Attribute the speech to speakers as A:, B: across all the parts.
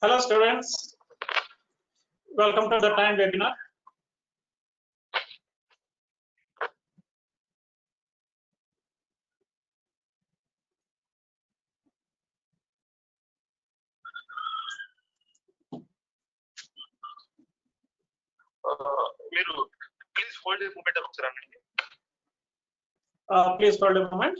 A: Hello students, welcome to the time webinar.
B: Please hold a moment.
A: Please hold a moment.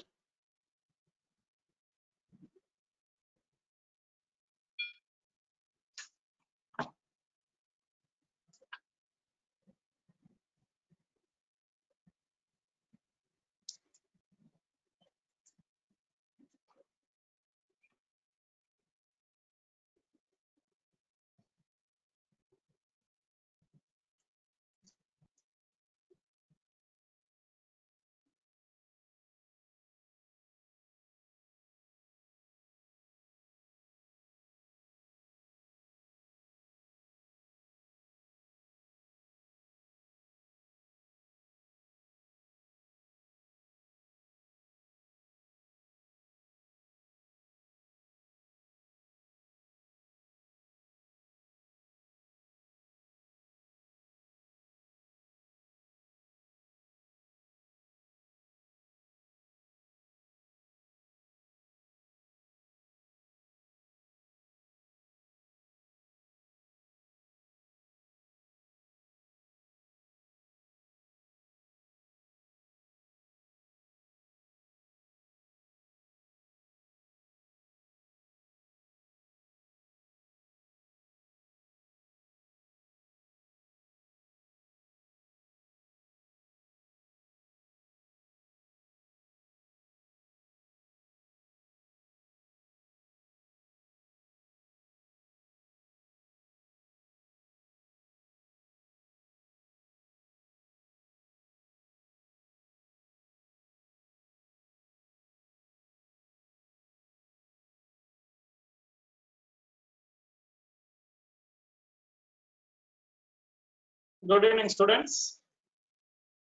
A: Good evening, students.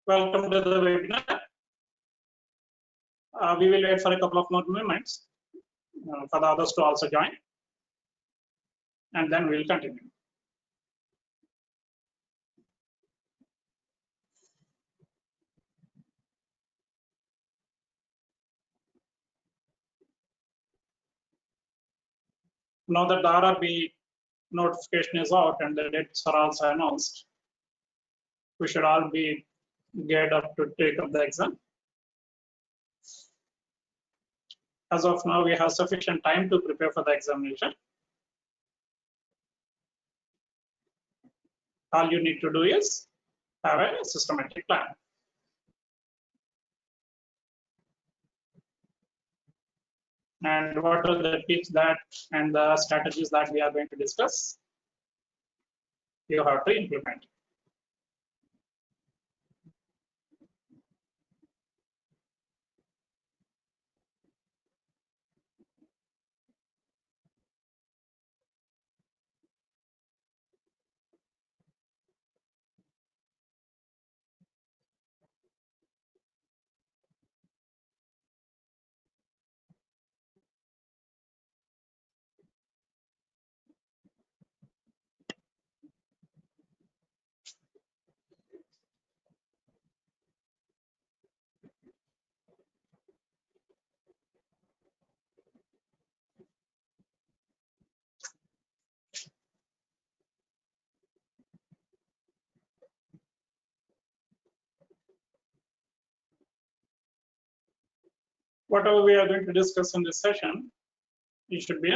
A: Welcome to the webinar. We will wait for a couple of more moments for the others to also join, and then we will continue. Now that the RRB notification is out and the dates are also announced, we should all be geared up to take up the exam. As of now, we have sufficient time to prepare for the examination. All you need to do is have a systematic plan. And what are the tips that and the strategies that we are going to discuss? You have to implement. Whatever we are going to discuss in this session, you should be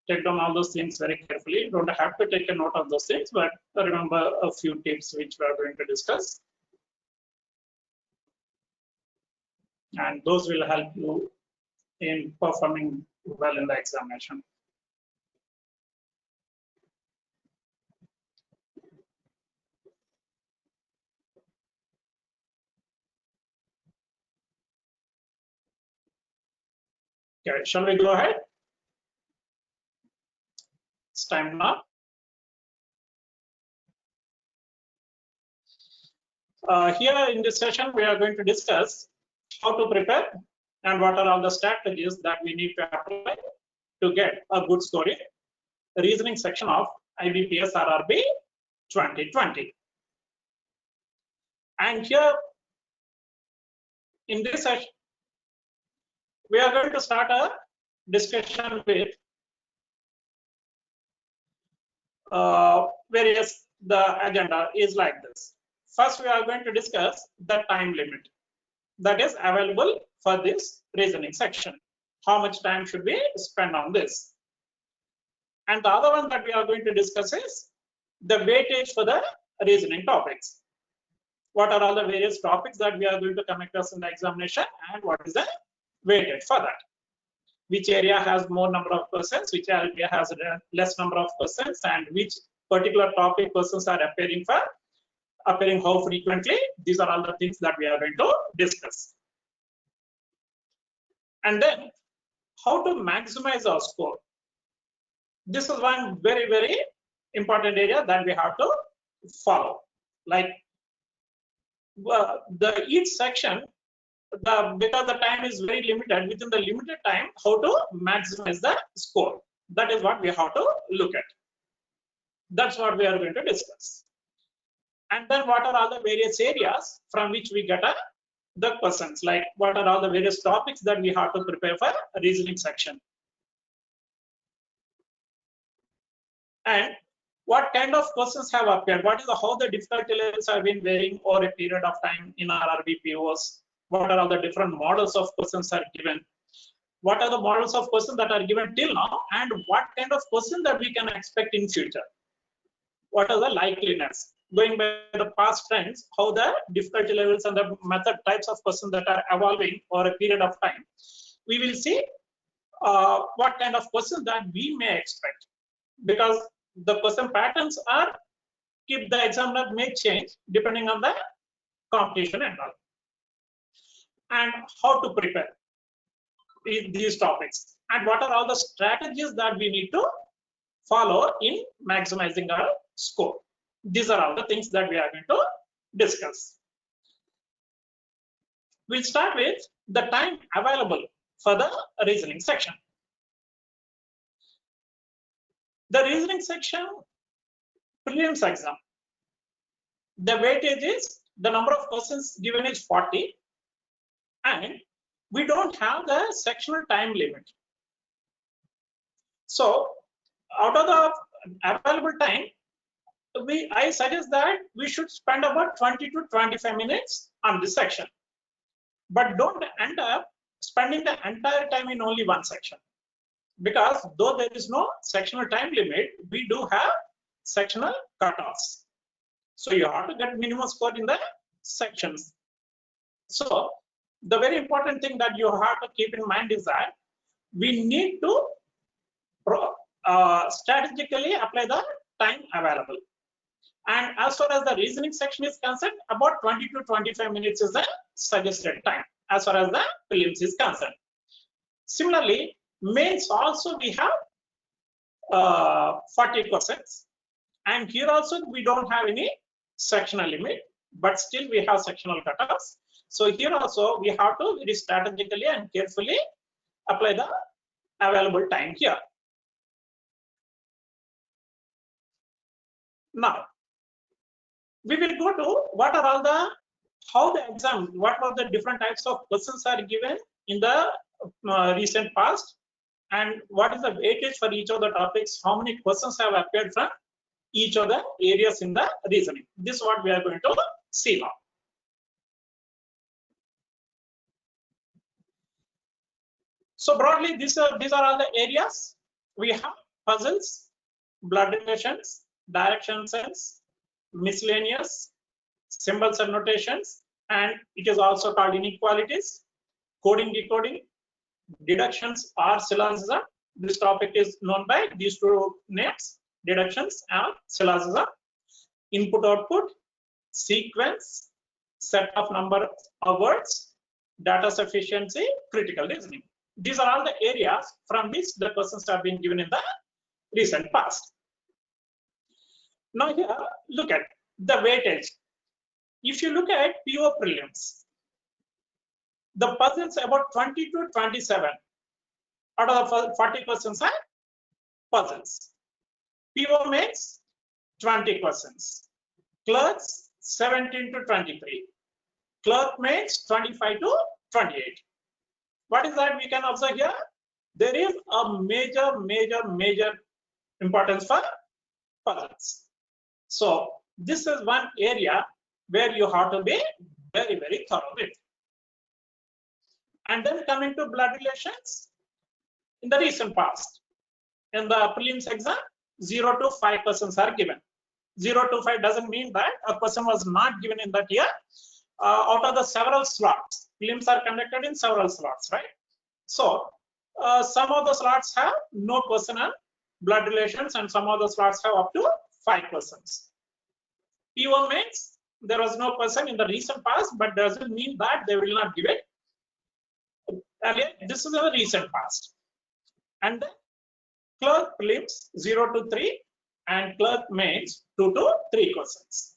A: take down all those things very carefully. You don't have to take a note of those things, but remember a few tips which we are going to discuss. And those will help you in performing well in the examination. Okay, shall we go ahead? It's time now. Here in this session, we are going to discuss how to prepare and what are all the strategies that we need to apply to get a good score in reasoning section of IBPS RRB 2020. And here in this session, we are going to start a discussion with the agenda is like this. First, we are going to discuss the time limit that is available for this reasoning section. How much time should we spend on this? And the other one that we are going to discuss is the weightage for the reasoning topics. What are all the various topics that we are going to come across in the examination, and what is the weightage for that? Which area has more number of persons, which area has less number of persons, and which particular topic persons are appearing how frequently. These are all the things that we are going to discuss. And then how to maximize our score. This is one very, very important area that we have to follow. Like each section, because the time is very limited, within the limited time, how to maximize the score. That is what we have to look at. That's what we are going to discuss. And then what are all the various areas from which we get the questions, like what are all the various topics that we have to prepare for a reasoning section. And what kind of questions have appeared? What is how the difficulty levels have been varying over a period of time in RRB POs? What are all the different models of questions are given? What are the models of questions that are given till now? And what kind of questions that we can expect in future? What are the likeliness? Going by the past trends, how the difficulty levels and the method types of questions that are evolving over a period of time, we will see what kind of questions that we may expect. Because the question patterns the examiner may change depending on the competition and all. And how to prepare these topics, and what are all the strategies that we need to follow in maximizing our score. These are all the things that we are going to discuss. We'll start with the time available for the reasoning section. The reasoning section prelims exam, the weightage is the number of questions given is 40, and we don't have the sectional time limit. So out of the available time, I suggest that we should spend about 20 to 25 minutes on this section, but don't end up spending the entire time in only one section, because though there is no sectional time limit, we do have sectional cutoffs. So you have to get minimum score in the sections. So the very important thing that you have to keep in mind is that we need to strategically apply the time available. And as far as the reasoning section is concerned, about 20 to 25 minutes is the suggested time as far as the prelims is concerned. Similarly, mains also we have 40 questions, and here also we don't have any sectional limit, but still we have sectional cutoffs. So here also we have to very strategically and carefully apply the available time here. Now we will go to what are all the what are the different types of questions are given in the recent past, and what is the weightage for each of the topics, how many questions have appeared from each of the areas in the reasoning. This is what we are going to see now. So broadly, these are all the areas. We have puzzles, blood relations, direction sense, miscellaneous, symbols and notations, and it is also called inequalities, coding, decoding, deductions or syllogism. This topic is known by these two names, deductions and syllogism. Input output, sequence, set of number of words, data sufficiency, critical reasoning. These are all the areas from which the questions have been given in the recent past. Now here, look at the weightage. If you look at PO prelims, The persons about 20 to 27 out of the 40 persons are persons. PO mains 20 persons. Clerks 17 to 23. Clerk mains 25 to 28. What is that we can observe here? There is a major importance for persons. So this is one area where you have to be very thorough with. And then coming to blood relations, in the recent past, in the prelims exam, 0 to 5 persons are given. 0 to 5 doesn't mean that a person was not given in that year. Out of the several slots, prelims are conducted in several slots, right? So some of the slots have no personal blood relations, and some of the slots have up to 5 persons. PO means there was no person in the recent past, but doesn't mean that they will not give it. This is a recent past. And then clerk prelims 0 to 3 and clerk mains 2 to 3 persons.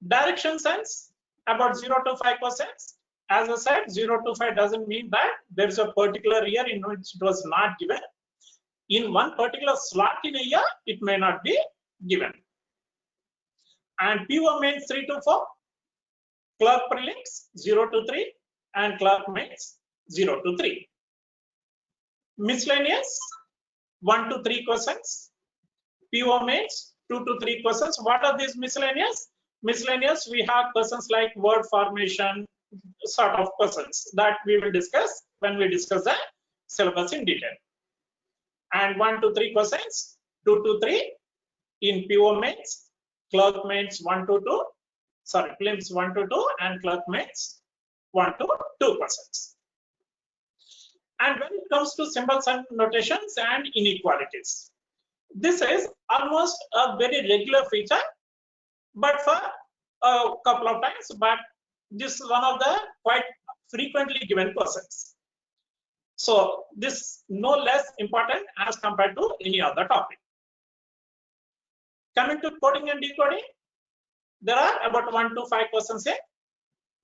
A: Direction sense about 0 to 5 persons. As I said, 0 to 5 doesn't mean that there is a particular year in which it was not given. In one particular slot in a year, it may not be given. And PO mains 3 to 4, clerk prelims 0 to 3, and clerk mains 0 to 3. Miscellaneous 1 to 3 questions. PO mains 2 to 3 questions. What are these miscellaneous? Miscellaneous, we have questions like word formation, sort of questions that we will discuss when we discuss the syllabus in detail. And 1 to 3 questions, 2 to 3 in PO mains, clerk mains 1 to 2, sorry, prelims 1 to 2, and clerk mains 1 to 2 questions. And when it comes to symbols and notations and inequalities, this is almost a very regular feature, but for a couple of times, but this is one of the quite frequently given questions. So this no less important as compared to any other topic. Coming to coding and decoding, there are about 1 to 5 questions in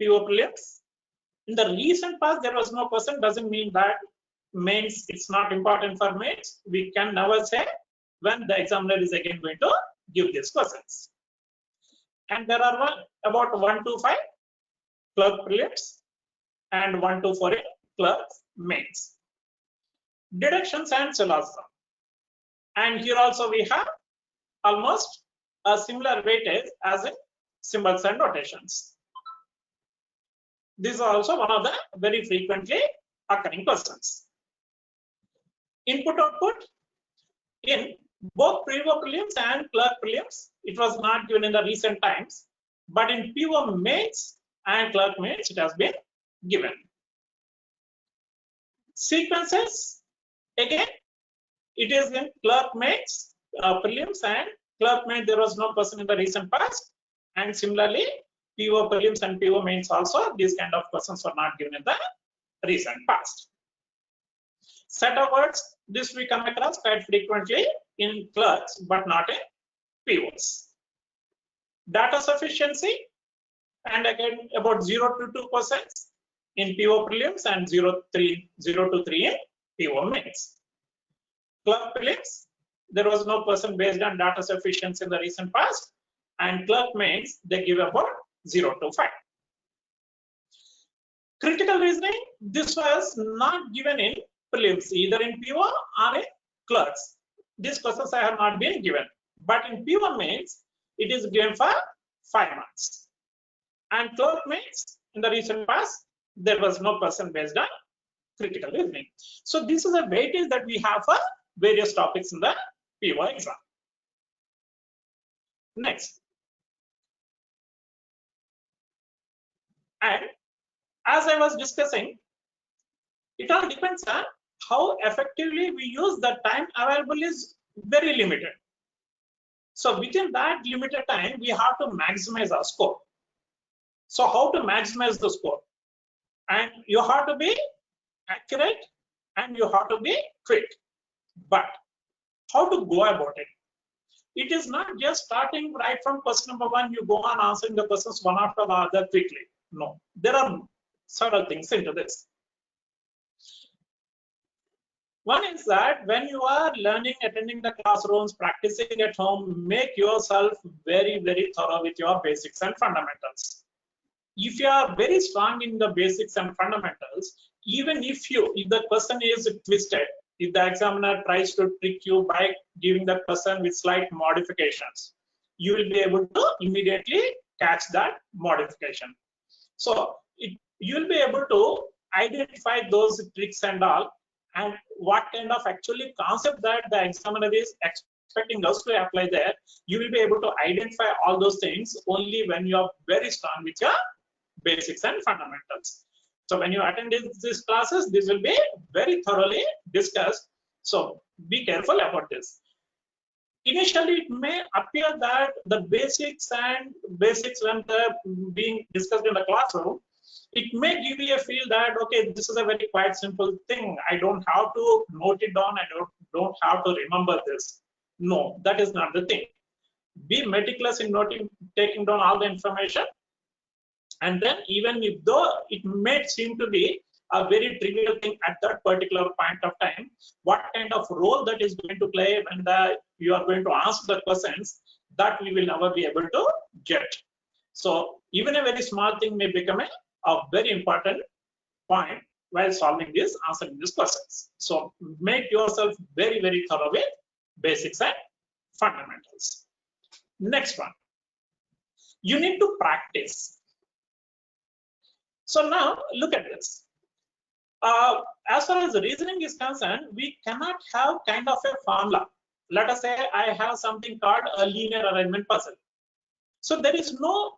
A: PO prelims. In the recent past, there was no question. Doesn't mean that mains it's not important for mains. We can never say when the examiner is again going to give these questions. And there are about 1 to 5 clerk prelims and 1 to 4 in clerk mains. Deductions and syllogism. And here also we have almost a similar weightage as in symbols and notations. These are also one of the very frequently occurring questions. Input output in both PO prelims and clerk prelims, it was not given in the recent times, but in PO mains and clerk mains, it has been given. Sequences, again, it is in clerk mains, prelims, and clerk mains, there was no person in the recent past, and similarly, PO prelims and PO mains also, these kind of questions were not given in the recent past. Set of words, this we come across quite frequently in clerks, but not in POs. Data sufficiency, and again about 0 to 2% in PO prelims and 0 to 3 in PO mains. Clerk prelims, there was no person based on data sufficiency in the recent past, and clerk mains, they give about 0 to 5. Critical reasoning, this was not given in prelims, either in PO or in clerks. These questions have not been given, but in PO mains, it is given for 5 marks. And clerk mains, in the recent past, there was no person based on critical reasoning. So this is a weightage that we have for various topics in the PO exam. Next. And as I was discussing, it all depends on how effectively we use the time available is very limited. So within that limited time, we have to maximize our score. So how to maximize the score? And you have to be accurate and you have to be quick. But how to go about it? It is not just starting right from question number 1, you go on answering the questions one after the other quickly. No, there are several things into this. One is that when you are learning, attending the classrooms, practicing at home, make yourself very, very thorough with your basics and fundamentals. If you are very strong in the basics and fundamentals, even if the question is twisted, if the examiner tries to trick you by giving the question with slight modifications, you will be able to immediately catch that modification. So you will be able to identify those tricks and all, and what kind of actually concept that the examiner is expecting us to apply there. You will be able to identify all those things only when you are very strong with your basics and fundamentals. So when you attend these classes, this will be very thoroughly discussed. So be careful about this. Initially, it may appear that the basics when they're being discussed in the classroom, it may give you a feel that, okay, this is a very quite simple thing. I don't have to note it down. I don't have to remember this. No, that is not the thing. Be meticulous in taking down all the information. And then even if though it may seem to be a very trivial thing at that particular point of time, what kind of role that is going to play when you are going to answer the questions, that we will never be able to get. So even a very small thing may become a very important point while answering these questions. So make yourself very, very thorough with basics and fundamentals. Next one, you need to practice. So now look at this. As far as the reasoning is concerned, we cannot have kind of a formula. Let us say I have something called a linear arrangement puzzle. So there is no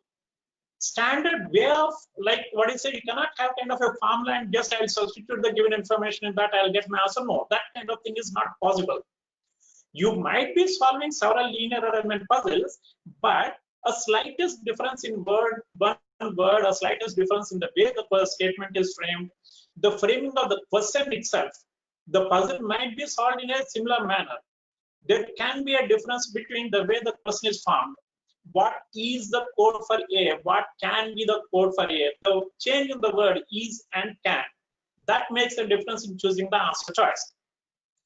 A: standard way of, like what is it, you cannot have kind of a formula and just I'll substitute the given information in that I'll get my answer. No, that kind of thing is not possible. You might be solving several linear arrangement puzzles, but a slightest difference in one word, a slightest difference in the way the statement is framed, the framing of the question itself, the puzzle might be solved in a similar manner. There can be a difference between the way the question is formed. What is the code for A? What can be the code for A? The change in the word is and can, that makes a difference in choosing the answer choice.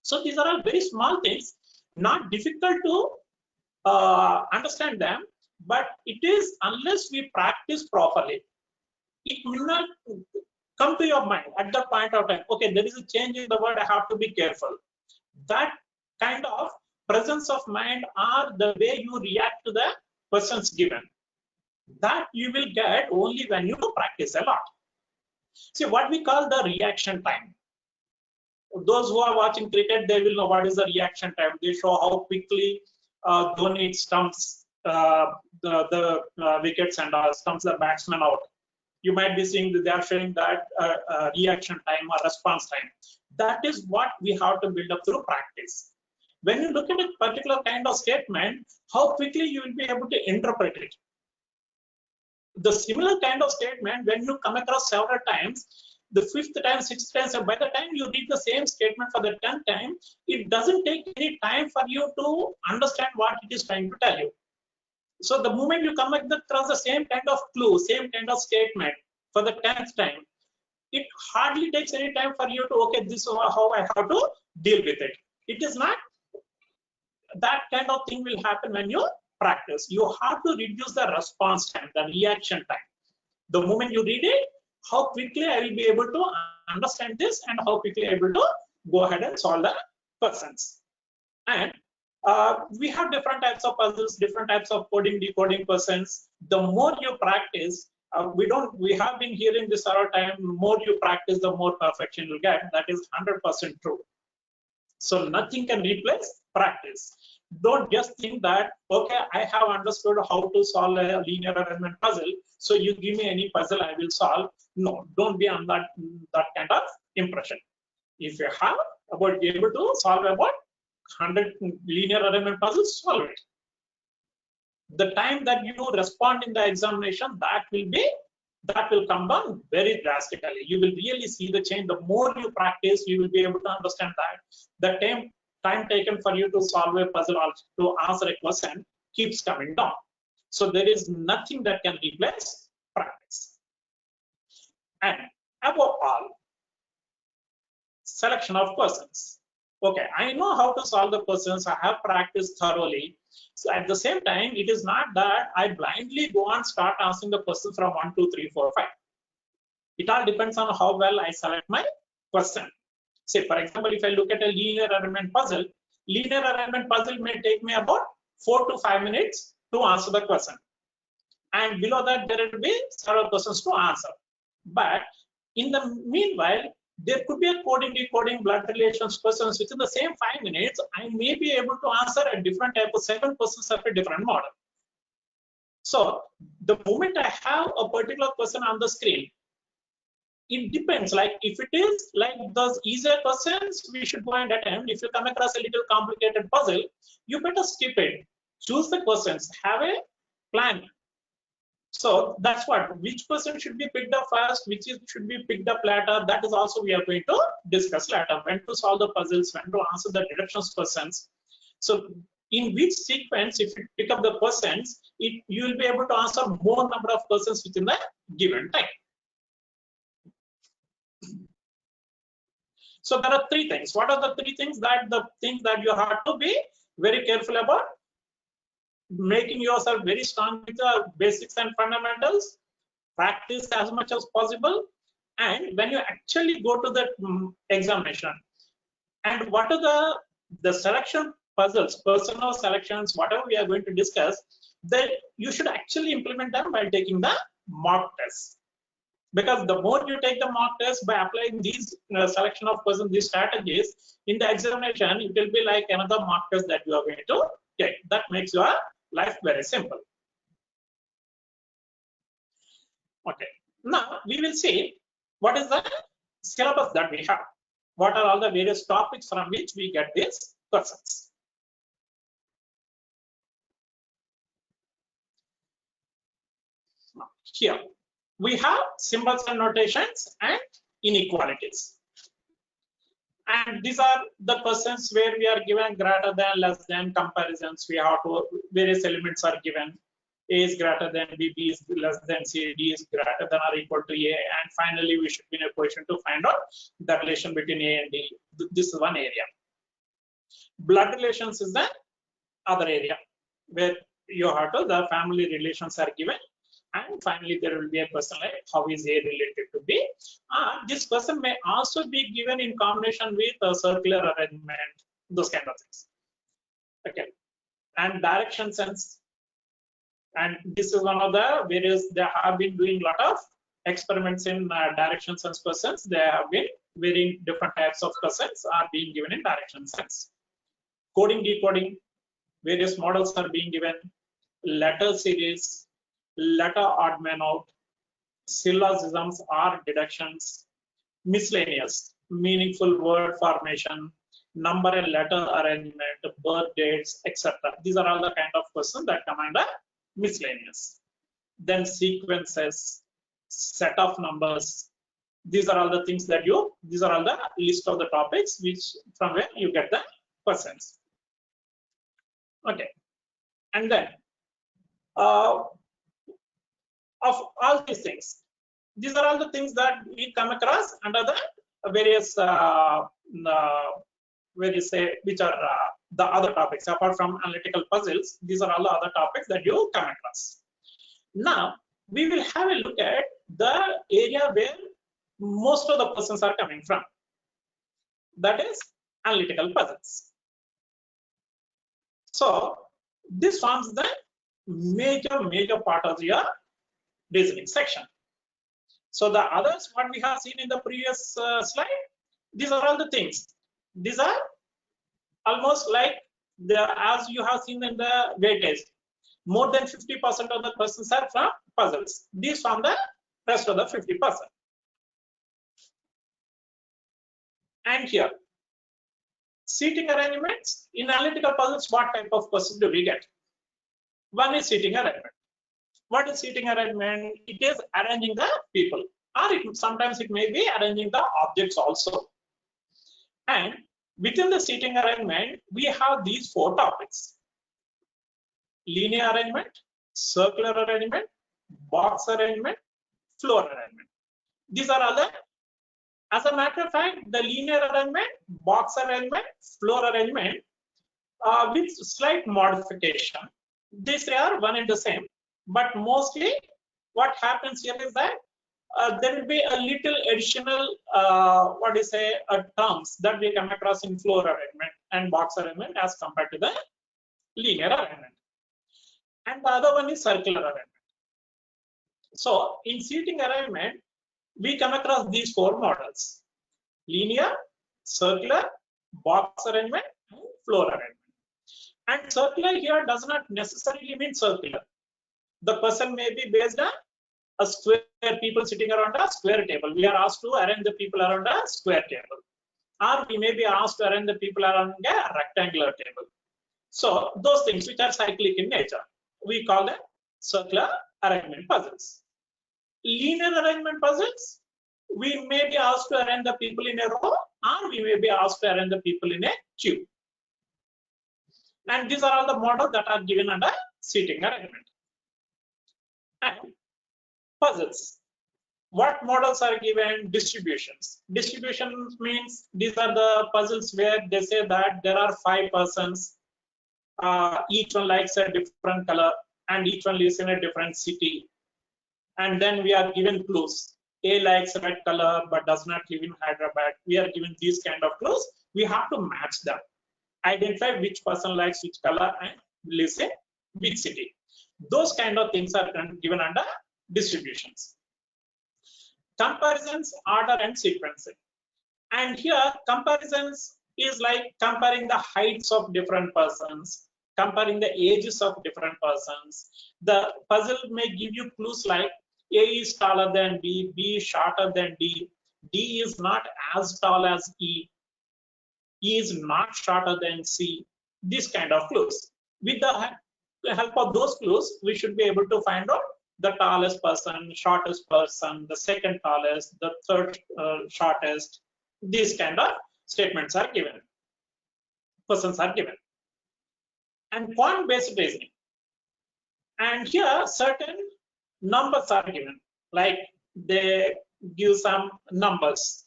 A: So these are all very small things, not difficult to understand them, but it is unless we practice properly, it will not come to your mind at the point of time. Okay, there is a change in the word, I have to be careful. That kind of presence of mind or the way you react to the questions given, that you will get only when you practice a lot. See, what we call the reaction time. Those who are watching cricket, they will know what is the reaction time. They show how quickly Dhoni stumps the wickets and stumps the batsman out. You might be seeing that they are showing that reaction time or response time. That is what we have to build up through practice. When you look at a particular kind of statement, how quickly you will be able to interpret it. The similar kind of statement, when you come across several times, the 5th time, 6th time, so by the time you read the same statement for the 10th time, it doesn't take any time for you to understand what it is trying to tell you. So the moment you come across the same kind of clue, same kind of statement for the 10th time, it hardly takes any time for you to, okay, this is how I have to deal with it. It is not that kind of thing will happen when you practice. You have to reduce the response time, the reaction time. The moment you read it, how quickly I will be able to understand this and how quickly I will be able to go ahead and solve the questions. And we have different types of puzzles, different types of coding, decoding questions. The more you practice, we have been hearing this all the time, more you practice, the more perfection you get. That is 100% true. So nothing can replace practice. Don't just think that, okay, I have understood how to solve a linear arrangement puzzle, so you give me any puzzle I will solve. No, don't be on that kind of impression. If you have about be able to solve about 100 linear arrangement puzzles, solve it. The time that you respond in the examination, that will come down very drastically. You will really see the change. The more you practice, you will be able to understand that the time taken for you to solve a puzzle or to answer a question keeps coming down. So there is nothing that can replace practice. And Above all, selection of persons. Okay, I know how to solve the persons. I have practiced thoroughly. So at the same time, it is not that I blindly go and start answering the questions from 1, 2, 3, 4, 5. It all depends on how well I select my question. Say, for example, if I look at a linear arrangement puzzle may take me about 4 to 5 minutes to answer the question. And below that, there will be several questions to answer. But in the meanwhile, there could be a coding, decoding, blood relations questions within the same 5 minutes. I may be able to answer a different type of 7 questions of a different model. So the moment I have a particular question on the screen, it depends. Like if it is like those easier questions, we should go and attempt. If you come across a little complicated puzzle, you better skip it. Choose the questions, have a plan. So that's which person should be picked up first, should be picked up later. That is also we are going to discuss later. When to solve the puzzles, when to answer the deductions questions. So in which sequence, if you pick up the questions, you will be able to answer more number of questions within the given time. So there are 3 things. What are the 3 things? The things that you have to be very careful about? Making yourself very strong with the basics and fundamentals, practice as much as possible, and when you actually go to the examination, and what are the selection puzzles, personal selections, whatever we are going to discuss, that you should actually implement them by taking the mock test. Because the more you take the mock test by applying these selection of persons, these strategies in the examination, it will be like another mock test that you are going to take. That makes your life very simple. Okay, now we will see what is the syllabus that we have. What are all the various topics from which we get these questions? Here we have symbols and notations and inequalities. And these are the questions where we are given greater than, less than, comparisons. We have to, various elements are given. A is greater than B, B is less than C, D is greater than or equal to A. And finally, we should be in a position to find out the relation between A and D. This is one area. Blood relations is the other area where you have to, the family relations are given. And finally, there will be a question like how is A related to B? This question may also be given in combination with a circular arrangement, those kind of things. Okay, and direction sense. And this is one of the various, they have been doing a lot of experiments in direction sense questions. They have been very different types of questions are being given in direction sense. Coding, decoding, various models are being given. Letter series, letter odd man out, syllogisms or deductions, miscellaneous, meaningful word formation, number and letter arrangement, birth dates, etc. These are all the kind of questions that come under miscellaneous. Then sequences, set of numbers. These are all the things that these are all the list of the topics which from where you get the questions. Okay, and then of all these things, these are all the things that we come across under the various where you say which are the other topics apart from analytical puzzles. These are all the other topics that you come across. Now we will have a look at the area where most of the questions are coming from. That is analytical puzzles. So this forms the major part of your reasoning section. So the others, what we have seen in the previous slide, these are all the things. These are almost like as you have seen in the weightage, more than 50% of the questions are from puzzles. These from the rest of the 50%. And here, seating arrangements in analytical puzzles. What type of questions do we get? One is seating arrangement. What is seating arrangement? It is arranging the people, or sometimes it may be arranging the objects also. And within the seating arrangement, we have these 4 topics: linear arrangement, circular arrangement, box arrangement, floor arrangement. These are all the As a matter of fact, the linear arrangement, box arrangement, floor arrangement, with slight modification, these are one and the same. But mostly, what happens here is that there will be a little additional, terms that we come across in floor arrangement and box arrangement as compared to the linear arrangement. And the other one is circular arrangement. So in seating arrangement, we come across these four models: linear, circular, box arrangement, and floor arrangement. And circular here does not necessarily mean circular. The person may be based on a square, people sitting around a square table. We are asked to arrange the people around a square table. Or we may be asked to arrange the people around a rectangular table. So those things which are cyclic in nature, we call them circular arrangement puzzles. Linear arrangement puzzles, we may be asked to arrange the people in a row, or we may be asked to arrange the people in a queue. And these are all the models that are given under seating arrangement. And puzzles. What models are given? Distributions. Distributions means these are the puzzles where they say that there are 5 persons, each one likes a different color, and each one lives in a different city. And then we are given clues. A likes red color but does not live in Hyderabad. We are given these kind of clues. We have to match them. Identify which person likes which color and lives in which city. Those kind of things are given under distributions. Comparisons, order and sequencing. And here comparisons is like comparing the heights of different persons, comparing the ages of different persons. The puzzle may give you clues like A is taller than B, B is shorter than D, D is not as tall as E is not shorter than C. This kind of clues. With the help of those clues, we should be able to find out the tallest person, shortest person, the second tallest, the third shortest. These kind of statements are given. Persons are given. And quant-based reasoning. And here certain numbers are given, like they give some numbers.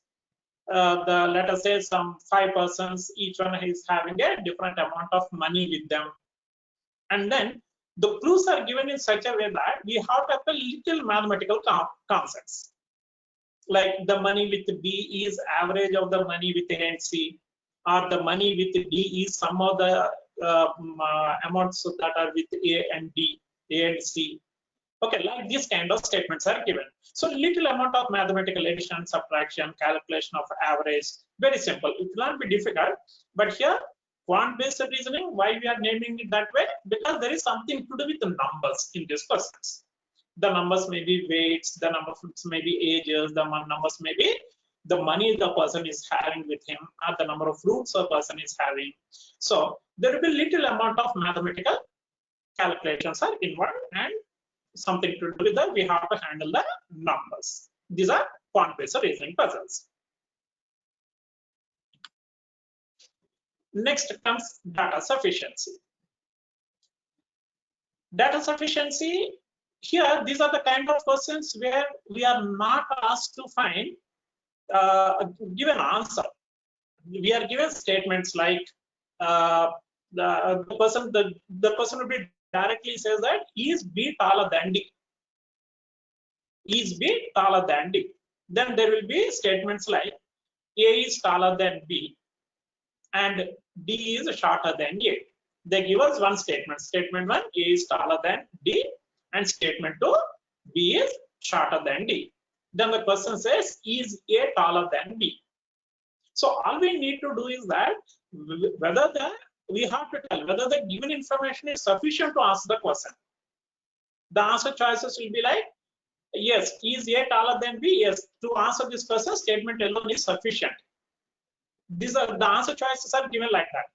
A: Let us say some 5 persons, each one is having a different amount of money with them. And then the clues are given in such a way that we have to have a little mathematical concepts. Like the money with B is average of the money with A and C, or the money with D is some of the amounts that are with A and D, A and C. Okay, like these kind of statements are given. So little amount of mathematical addition, subtraction, calculation of average, very simple. It will not be difficult, but here quant-based reasoning, why we are naming it that way? Because there is something to do with the numbers in these questions. The numbers may be weights, the numbers may be ages, the numbers may be the money the person is having with him, or the number of fruits a person is having. So there will be little amount of mathematical calculations are involved, and something to do with that, we have to handle the numbers. These are quant-based reasoning puzzles. Next comes data sufficiency. Data sufficiency, here these are the kind of questions where we are not asked to find give an answer. We are given statements like the person will be directly says that is B taller than D. Is B taller than D? Then there will be statements like A is taller than B and D is shorter than A. They give us one statement. Statement 1, A is taller than D, and statement 2, B is shorter than D. Then the question says, is A taller than B? So all we need to do is that we have to tell whether the given information is sufficient to answer the question. The answer choices will be like, yes, is A taller than B? Yes, to answer this question, statement alone is sufficient. These are the answer choices are given like that.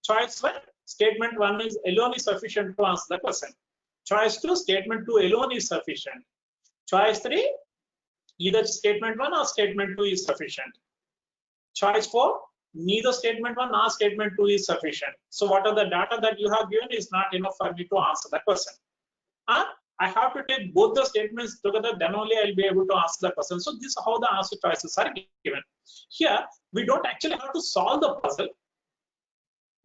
A: Choice 1, statement 1 is alone is sufficient to answer the question. Choice 2, statement 2 alone is sufficient. Choice 3, either statement 1 or statement 2 is sufficient. Choice 4, neither statement 1 nor statement 2 is sufficient. So what are the data that you have given is not enough for me to answer the question. I have to take both the statements together, then only I'll be able to answer the question. So this is how the answer choices are given. Here, we don't actually have to solve the puzzle.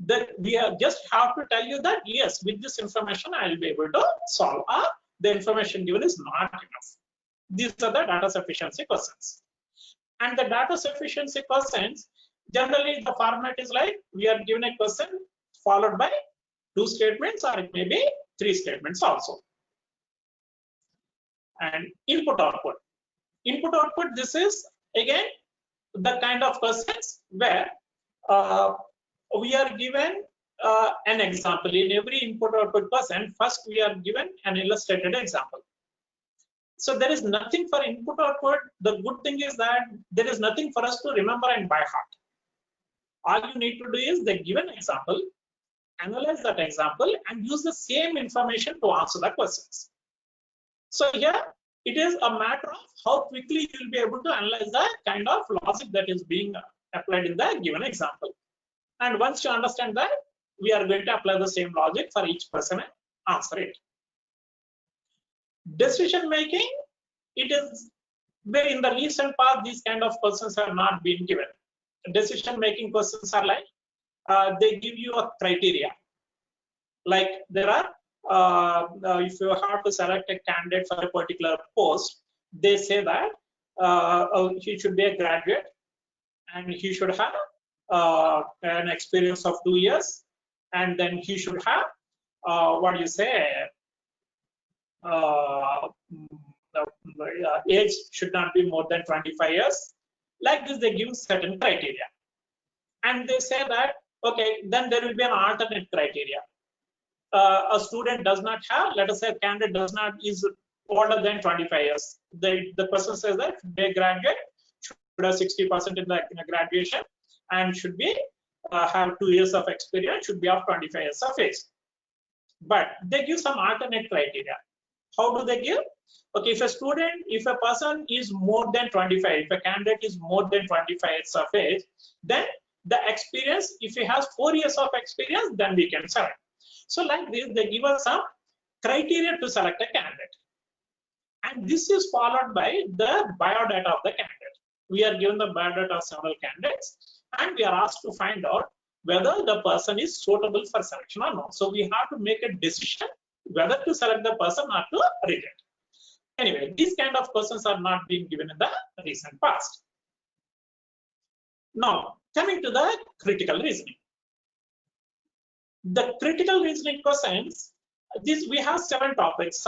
A: That we just have to tell you that yes, with this information I'll be able to solve, or the information given is not enough. These are the data sufficiency questions. And the data sufficiency questions, generally the format is like we are given a question followed by 2 statements, or it may be 3 statements also. And input output. Input output, this is again the kind of questions where we are given an example. In every input output question, first we are given an illustrated example. So there is nothing for input output. The good thing is that there is nothing for us to remember and by heart. All you need to do is the given example, analyze that example, and use the same information to answer the questions. So here it is a matter of how quickly you will be able to analyze the kind of logic that is being applied in the given example. And once you understand that, we are going to apply the same logic for each person and answer it. Decision making, it is where in the recent past these kind of questions have not been given. Decision making questions are like they give you a criteria. Like there are if you have to select a candidate for a particular post, they say that he should be a graduate and he should have an experience of 2 years, and then he should have what do you say, age should not be more than 25 years. Like this, they give certain criteria, and they say that okay, then there will be an alternate criteria. A student does not have, let us say, a candidate does not is older than 25 years. The person says that they graduate, should have 60% in the graduation, and should be have 2 years of experience, should be of 25 years of age. But they give some alternate criteria. How do they give? Okay, if a person is more than 25, if a candidate is more than 25 years of age, then the experience, if he has 4 years of experience, then we can select. So like this, they give us some criteria to select a candidate. And this is followed by the biodata of the candidate. We are given the biodata of several candidates, and we are asked to find out whether the person is suitable for selection or not. So we have to make a decision whether to select the person or to reject. Anyway, these kind of questions are not being given in the recent past. Now, coming to the critical reasoning. The critical reasoning questions, we have several topics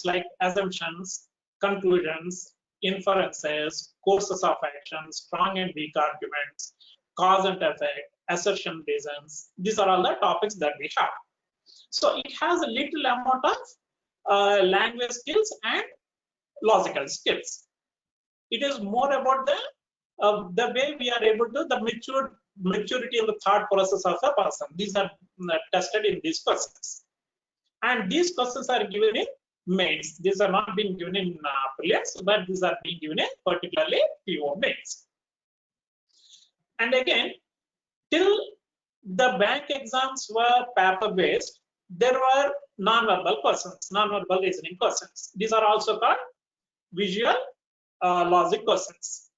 A: like assumptions, conclusions, inferences, courses of action, strong and weak arguments, cause and effect, assertion reasons. These are all the topics that we have. So it has a little amount of language skills and logical skills. It is more about the way we are able to, the maturity of the thought process of a person. These are tested in these questions. And these questions are given in mains. These are not being given in prelims, but these are being given in particularly PO mains. And again, till the bank exams were paper-based, there were non-verbal questions, non-verbal reasoning questions. These are also called visual logic questions,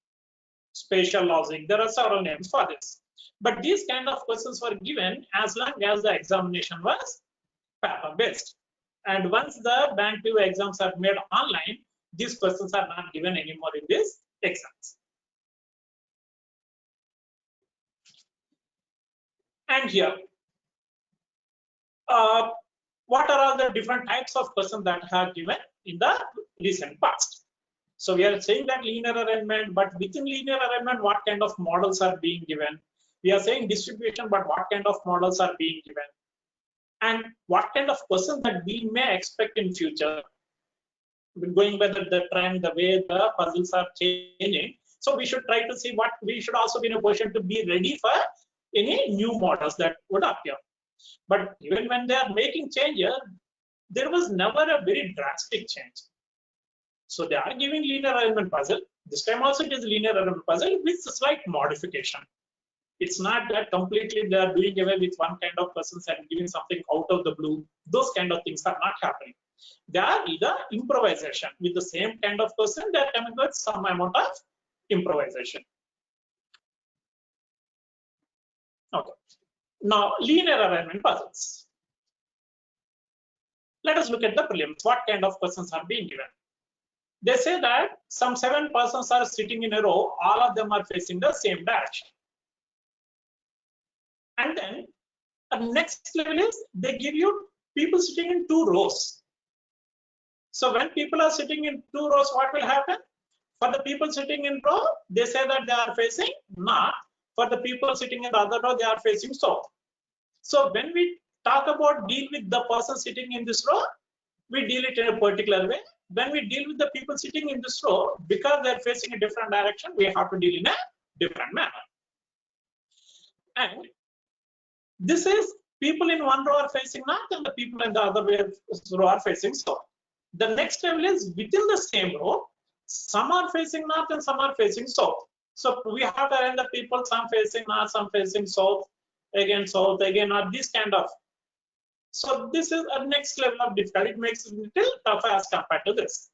A: spatial logic. There are several names for this. But these kind of questions were given as long as the examination was paper-based. And once the bank PO exams are made online, these questions are not given anymore in these exams. And here, what are all the different types of questions that are given in the recent past? So we are saying that linear arrangement, but within linear arrangement, what kind of models are being given? We are saying distribution, but what kind of models are being given? And what kind of questions that we may expect in future? Going by the trend, the way the puzzles are changing. So we should try to see what we should also be in a position to be ready for any new models that would appear. But even when they are making changes, there was never a very drastic change. So they are giving linear arrangement puzzle. This time also it is linear arrangement puzzle with a slight modification. It's not that completely they are doing away with one kind of questions and giving something out of the blue. Those kind of things are not happening. They are either improvisation. With the same kind of question, they are coming with some amount of improvisation. Okay. Now, linear arrangement puzzles. Let us look at the prelims. What kind of questions are being given? They say that some 7 persons are sitting in a row. All of them are facing the same direction. And then the next level is they give you people sitting in 2 rows. So when people are sitting in 2 rows, what will happen? For the people sitting in row, they say that they are facing north. For the people sitting in the other row, they are facing south. So when we talk about deal with the person sitting in this row, we deal it in a particular way. When we deal with the people sitting in this row, because they're facing a different direction, we have to deal in a different manner. And this is people in one row are facing north and the people in the other row are facing south. The next level is within the same row, some are facing north and some are facing south. So we have to arrange the people, some facing north, some facing south, south, again north, this kind of. So this is a next level of difficulty. It makes it a little tougher as compared to this.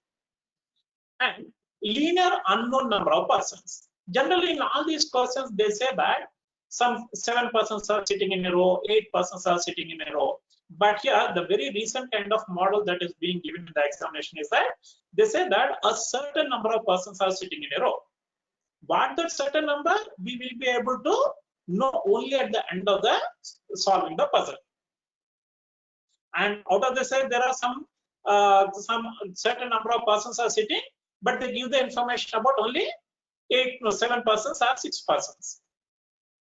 A: And linear unknown number of persons. Generally, in all these questions, they say that some 7 persons are sitting in a row, 8 persons are sitting in a row. But here, the very recent kind of model that is being given in the examination is that they say that a certain number of persons are sitting in a row. What that certain number, we will be able to know only at the end of the solving the puzzle. And out of this, there are some certain number of persons are sitting, but they give the information about only 7 persons or 6 persons.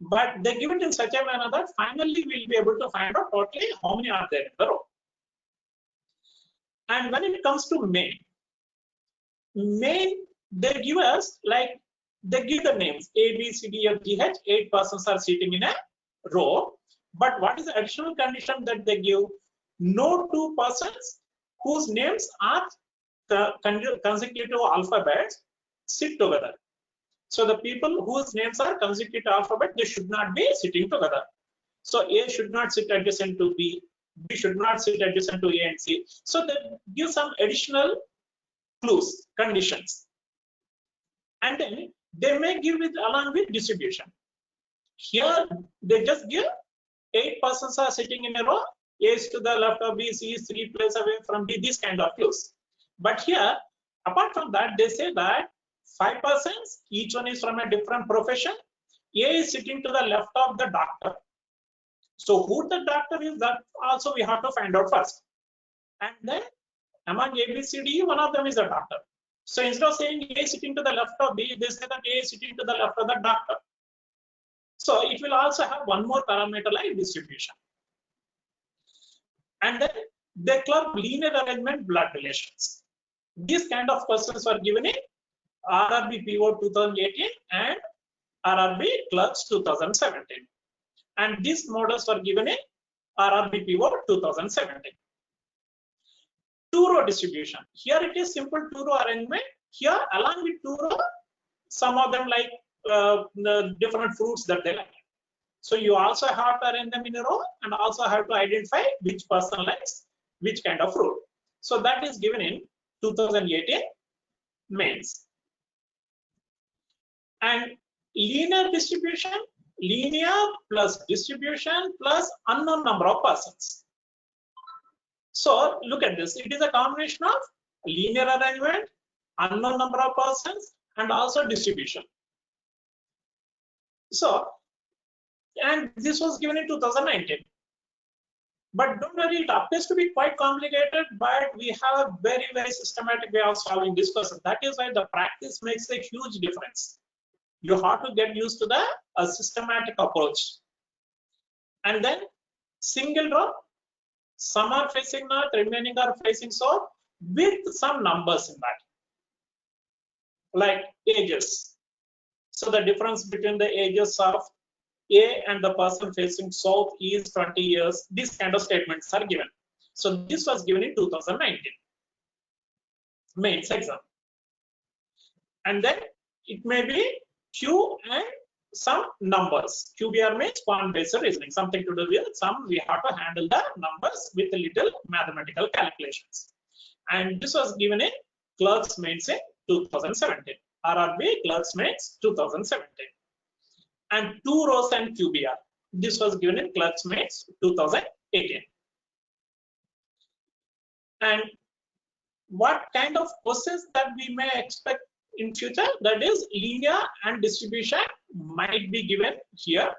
A: But they give it in such a manner that finally we'll be able to find out totally how many are there in the row. And when it comes to main, they give us like they give the names A, B, C, D, F, G, H. 8 persons are sitting in a row. But what is the additional condition that they give? No 2 persons whose names are consecutive alphabets sit together. So the people whose names are consecutive alphabet, they should not be sitting together. So A should not sit adjacent to B, B should not sit adjacent to A and C. So they give some additional clues, conditions. And then they may give it along with distribution. Here they just give 8 persons are sitting in a row, A is to the left of B, C is 3 places away from D, this kind of clues. But here, apart from that, they say that 5 persons, each one is from a different profession. A is sitting to the left of the doctor. So who the doctor is, that also we have to find out first. And then among A, B, C, D, one of them is the doctor. So instead of saying A is sitting to the left of B, they say that A is sitting to the left of the doctor. So it will also have one more parameter like distribution. And then they club linear arrangement blood relations. These kind of questions were given in RRB PO 2018 and RRB Clerks 2017. And these models were given in RRB PO 2017. 2-row distribution. Here it is simple 2-row arrangement. Here along with 2-row, some of them like the different fruits that they like. So you also have to arrange them in a row and also have to identify which person likes which kind of fruit. So that is given in 2018 mains. And linear distribution, linear plus distribution plus unknown number of persons. So look at this. It is a combination of linear arrangement, unknown number of persons, and also distribution. So, and this was given in 2019. But don't worry, it appears to be quite complicated, but we have a very, very systematic way of solving this question. That is why the practice makes a huge difference. You have to get used to the systematic approach. And then single row, some are facing north, remaining are facing south, with some numbers in that, like ages. So the difference between the ages of A and the person facing south is 20 years. These kind of statements are given. So this was given in 2019 mains exam. And then it may be Q and some numbers. QBR means quant-based reasoning, something to do with some we have to handle the numbers with a little mathematical calculations. and this was given in Clerks Mains in 2017. RRB Clerks Mains 2017. And 2 rows and QBR. This was given in Clerks Mains 2018. And what kind of questions that we may expect in future? That is linear and distribution might be given here.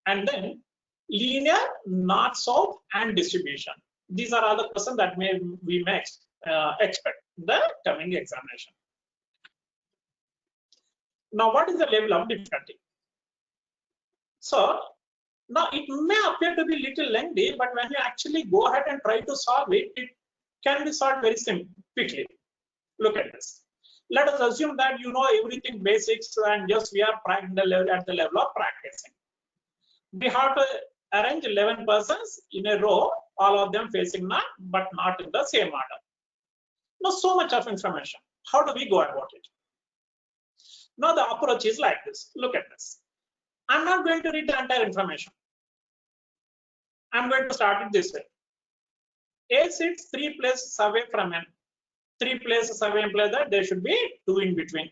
A: And then linear, north, south, and distribution. These are all the questions that we may expect in the coming examination. Now, what is the level of difficulty? So, now it may appear to be little lengthy, but when you actually go ahead and try to solve it, it can be solved very simply, quickly. Look at this. Let us assume that you know everything basics and just we are at the level of practicing. We have to arrange 11 persons in a row, all of them facing north, but not in the same order. Now, so much of information. How do we go about it? Now, the approach is like this. Look at this. I'm not going to read the entire information. I'm going to start it this way. A sits 3 places away from N. 3 places away implies that there should be 2 in between.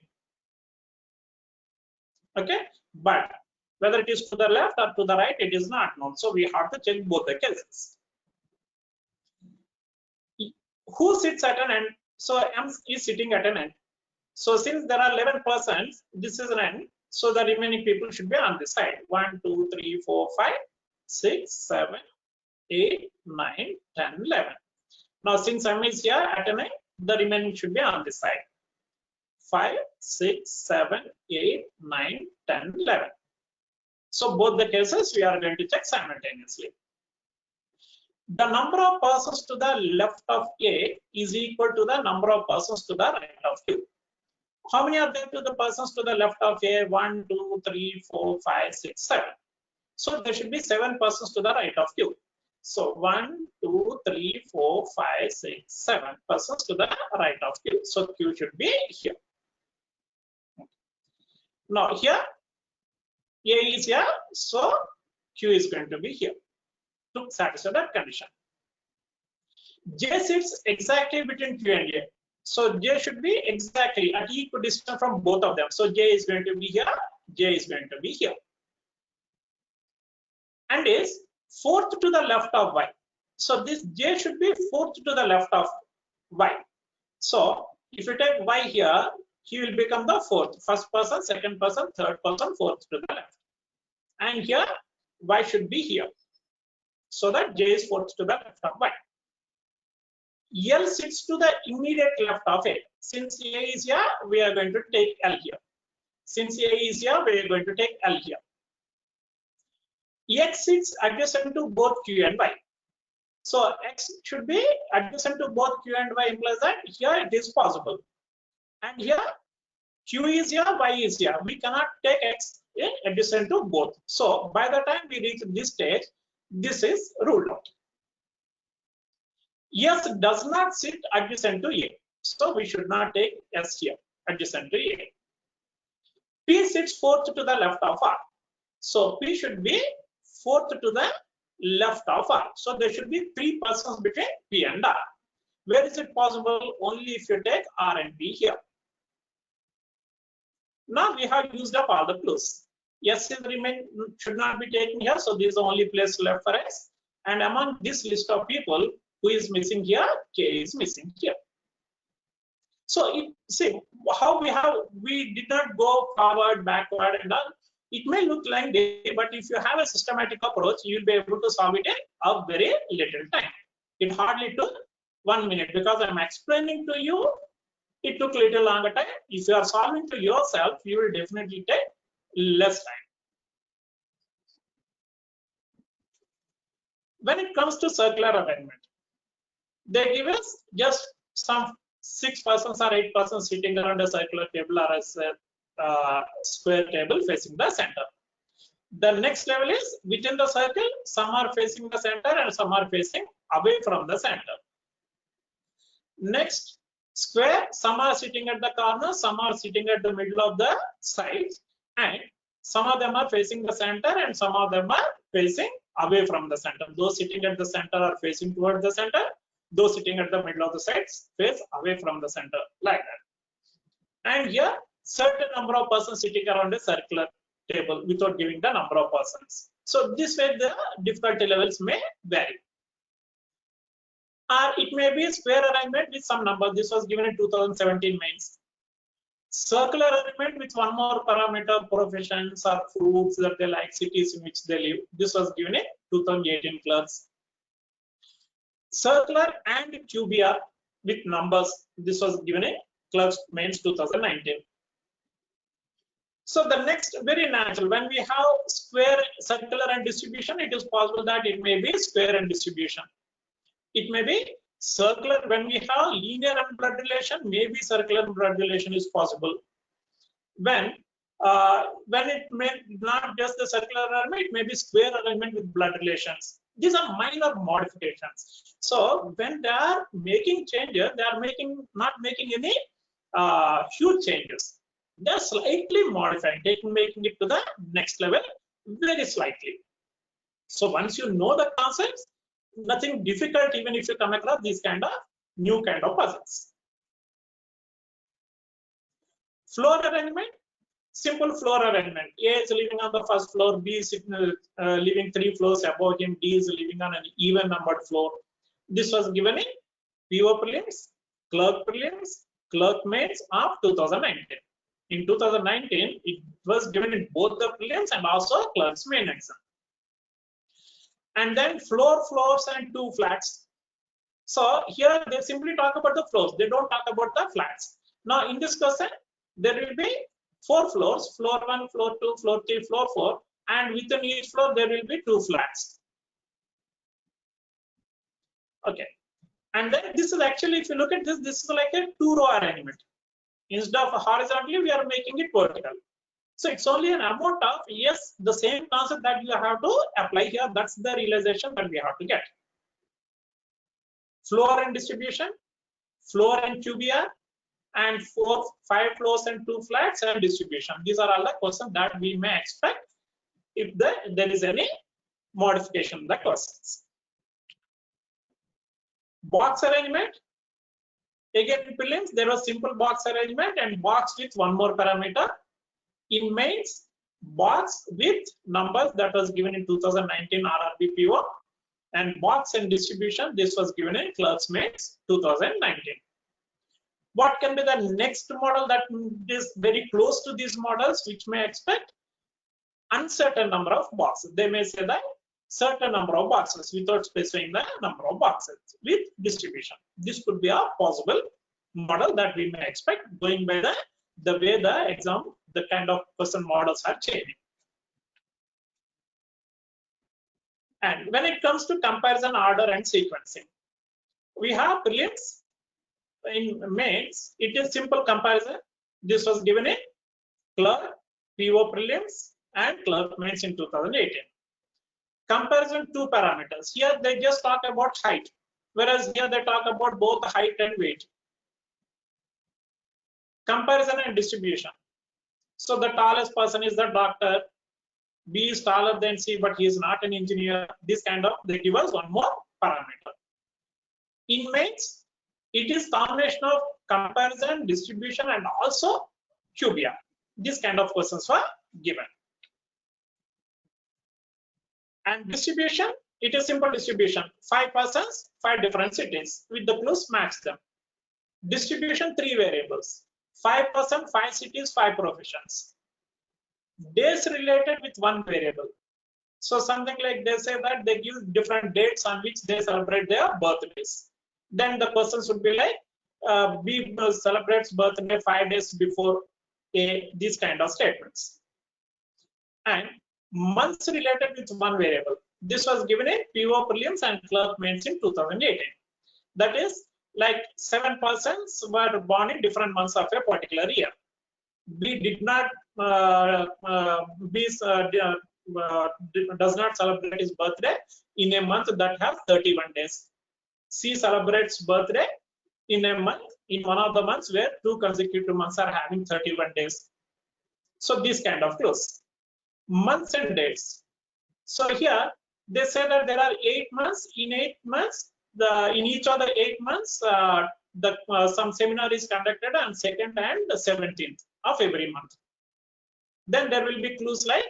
A: Okay, but whether it is to the left or to the right, it is not known. So we have to check both the cases. Who sits at an end? So M is sitting at an end. So since there are 11 persons, this is an end. So the remaining people should be on this side. 1, 2, 3, 4, 5, 6, 7, 8, 9, 10, 11. Now since M is here at an end, the remaining should be on this side. 5, 6, 7, 8, 9, 10, 11. So both the cases we are going to check simultaneously. The number of persons to the left of A is equal to the number of persons to the right of Q. How many are there to the persons to the left of A? 1, 2, 3, 4, 5, 6, 7. So there should be 7 persons to the right of Q. So 1, 2, 3, 4, 5, 6, 7 persons to the right of Q. So Q should be here. Now here A is here, so Q is going to be here to satisfy that condition. J sits exactly between Q and A. So J should be exactly at equal distance from both of them. So J is going to be here, J is going to be here. And is fourth to the left of Y. So this J should be fourth to the left of Y. So if you take Y here, he will become the fourth. First person, second person, third person, fourth to the left. And here Y should be here. So that J is fourth to the left of Y. L sits to the immediate left of A. Since A is here, we are going to take L here. Since A is here, we are going to take L here. X sits adjacent to both Q and Y. So X should be adjacent to both Q and Y implies that here it is possible. And here Q is here, Y is here. We cannot take X in adjacent to both. So by the time we reach this stage, this is ruled out. S does not sit adjacent to A. So we should not take S here adjacent to A. P sits fourth to the left of R. So P should be fourth to the left of R. So there should be 3 persons between P and R. Where is it possible? Only if you take R and P here. Now we have used up all the clues. S is should not be taken here. So this is the only place left for S. And among this list of people, who is missing here? K is missing here. So see how we did not go forward, backward, and all. It may look lengthy, but if you have a systematic approach, you will be able to solve it in a very little time. It hardly took 1 minute because I'm explaining to you. It took little longer time. If you are solving to yourself, you will definitely take less time. When it comes to circular arrangement, they give us just some 6 persons or 8 persons sitting around a circular table or a square table facing the center. The next level is within the circle, some are facing the center and some are facing away from the center. Next, square, some are sitting at the corner, some are sitting at the middle of the sides, and some of them are facing the center and some of them are facing away from the center. Those sitting at the center are facing towards the center. Those sitting at the middle of the sides face away from the center, like that. And here, certain number of persons sitting around a circular table without giving the number of persons. So this way the difficulty levels may vary. Or it may be a square arrangement with some number. This was given in 2017 mains. Circular arrangement with one more parameter, professions or fruits that they like, cities in which they live. This was given in 2018 clerks. Circular and QBR with numbers. This was given in clerks mains 2019. So the next, very natural, when we have square, circular and distribution, it is possible that it may be square and distribution. It may be circular. When we have linear and blood relation, maybe circular and blood relation is possible. When it may not just the circular arrangement, it may be square arrangement with blood relations. These are minor modifications. So when they are making changes, they are not making any huge changes. They are slightly modifying, making it to the next level very slightly. So once you know the concepts, nothing difficult even if you come across these kind of new kind of puzzles. Floor arrangement, simple floor arrangement. A is living on the first floor, B is living 3 floors above him, D is living on an even numbered floor. This was given in PO prelims, clerk prelims, clerk mains of 2019. In 2019, it was given in both the prelims and also clerk's main exam. And then floors and 2 flats. So here they simply talk about the floors. They don't talk about the flats. Now in this question, there will be 4 floors, floor 1, floor 2, floor 3, floor 4. And within each floor, there will be 2 flats. Okay. And then this is actually, if you look at this, this is like a 2-row arrangement. Instead of horizontally, we are making it vertical. So it's only an amount of, yes, the same concept that you have to apply here. That's the realization that we have to get. Floor and distribution, floor and QBR, and 5 floors and 2 flats and distribution. These are all the questions that we may expect if there is any modification in the questions. Box arrangement. Again, in prelims, there was simple box arrangement and box with one more parameter. In mains, box with numbers that was given in 2019 RRB PO, and box and distribution, this was given in clerk's mains 2019. What can be the next model that is very close to these models, which may expect uncertain number of boxes? They may say that certain number of boxes without specifying the number of boxes with distribution. This could be a possible model that we may expect going by the way the exam, the kind of question models are changing. And when it comes to comparison, order and sequencing, we have prelims. In mains, it is simple comparison. This was given in clerk, PO prelims and clerk mains in 2018. Comparison 2 parameters. Here they just talk about height, whereas here they talk about both height and weight. Comparison and distribution. So the tallest person is the doctor. B is taller than C, but he is not an engineer. This kind of, they give us one more parameter. In mains, it is combination of comparison, distribution, and also QBR. This kind of questions were given. And distribution, it is simple distribution. 5 persons, 5 different cities. With the clues, match them. Distribution, 3 variables. 5 persons, 5 cities, 5 professions. Days related with 1 variable. So something like they say that they give different dates on which they celebrate their birthdays. Then the persons would be like, B celebrates birthday 5 days before A, these kind of statements. And months related with 1 variable. This was given in PO prelims and clerk mains in 2018. That is like 7 persons were born in different months of a particular year. B did not, does not celebrate his birthday in a month that has 31 days. C celebrates birthday in a month, in one of the months where 2 consecutive months are having 31 days. So these kind of clues. Months and dates. So here they say that there are 8 months. In 8 months, in each of the 8 months, some seminar is conducted on 2nd and 17th of every month. Then there will be clues like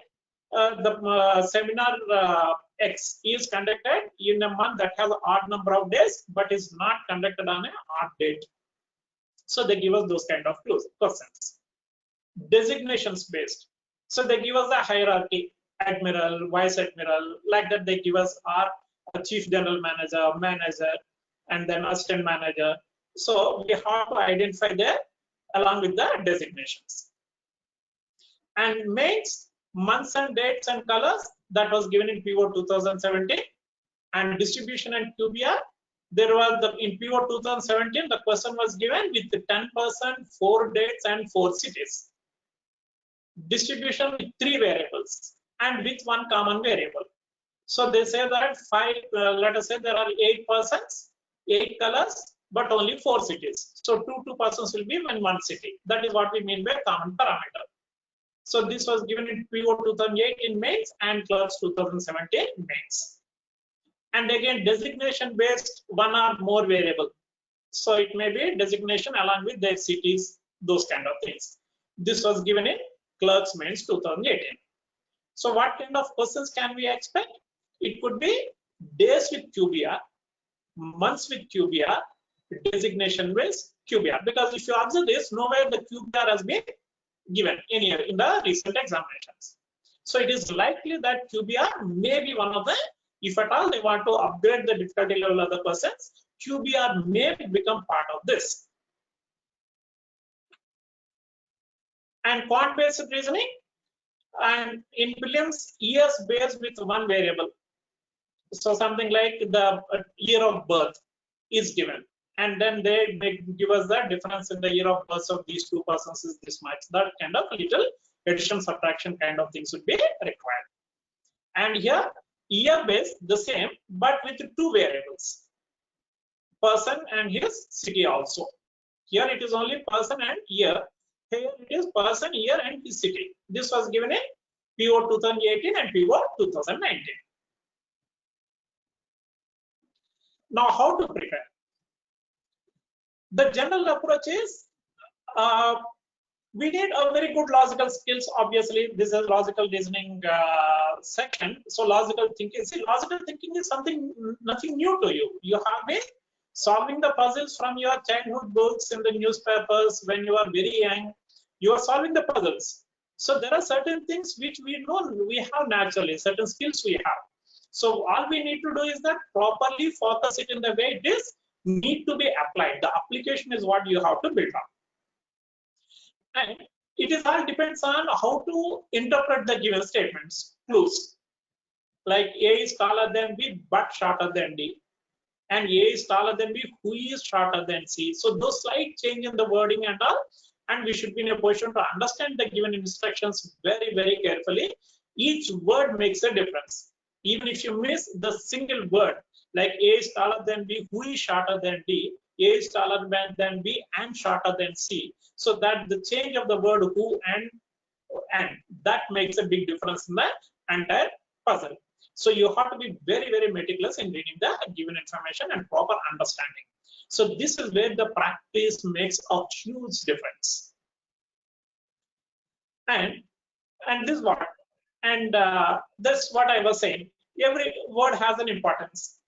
A: the seminar X is conducted in a month that has an odd number of days, but is not conducted on an odd date. So they give us those kind of clues, questions. Designations based. So they give us a hierarchy, admiral, vice admiral, like that they give us our chief general manager, manager, and then assistant manager. So we have to identify that along with the designations. And mains, months and dates and colors, that was given in PO 2017. And distribution and QBR, there was in PO 2017, the question was given with 10%, 4 dates and 4 cities. Distribution with 3 variables and with 1 common variable. So they say that let us say there are 8 persons, 8 colors, but only 4 cities. So 2 persons will be in 1 city. That is what we mean by common parameter. So this was given in PO 2018 mains and clerks 2017 mains. And again, designation based 1 or more variable. So it may be designation along with their cities, those kind of things. This was given in clerks mains 2018. So what kind of questions can we expect? It could be days with QBR, months with QBR, designation with QBR. Because if you observe this, nowhere the QBR has been given anywhere in the recent examinations. So it is likely that QBR may be one of the, if at all they want to upgrade the difficulty level of the questions, QBR may become part of this. And quant-based reasoning, and in Williams, years based with 1 variable. So something like the year of birth is given, and then they give us the difference in the year of birth of these 2 persons is this much. That kind of little addition, subtraction kind of things would be required. And here, year based the same, but with 2 variables, person and his city also. Here it is only person and year. Here it is person, year, and his city. This was given in PO 2018 and PO 2019. Now, how to prepare? The general approach is we need a very good logical skills. Obviously, this is logical reasoning section. So logical thinking. See, logical thinking is something nothing new to you. You have been solving the puzzles from your childhood books in the newspapers when you are very young. You are solving the puzzles. So there are certain things which we know we have naturally, certain skills we have. So all we need to do is that properly focus it in the way it is need to be applied. The application is what you have to build up. And it is all depends on how to interpret the given statements, clues. Like A is taller than B, but shorter than D. And A is taller than B, who is shorter than C. So those slight change in the wording and all, and we should be in a position to understand the given instructions very, very carefully. Each word makes a difference. Even if you miss the single word, like A is taller than B, who is shorter than D, A is taller than B and shorter than C. So that the change of the word who and that makes a big difference in the entire puzzle. So you have to be very, very meticulous in reading the given information and proper understanding. So this is where the practice makes a huge difference. And this what? And that's what I was saying. Every word has an importance.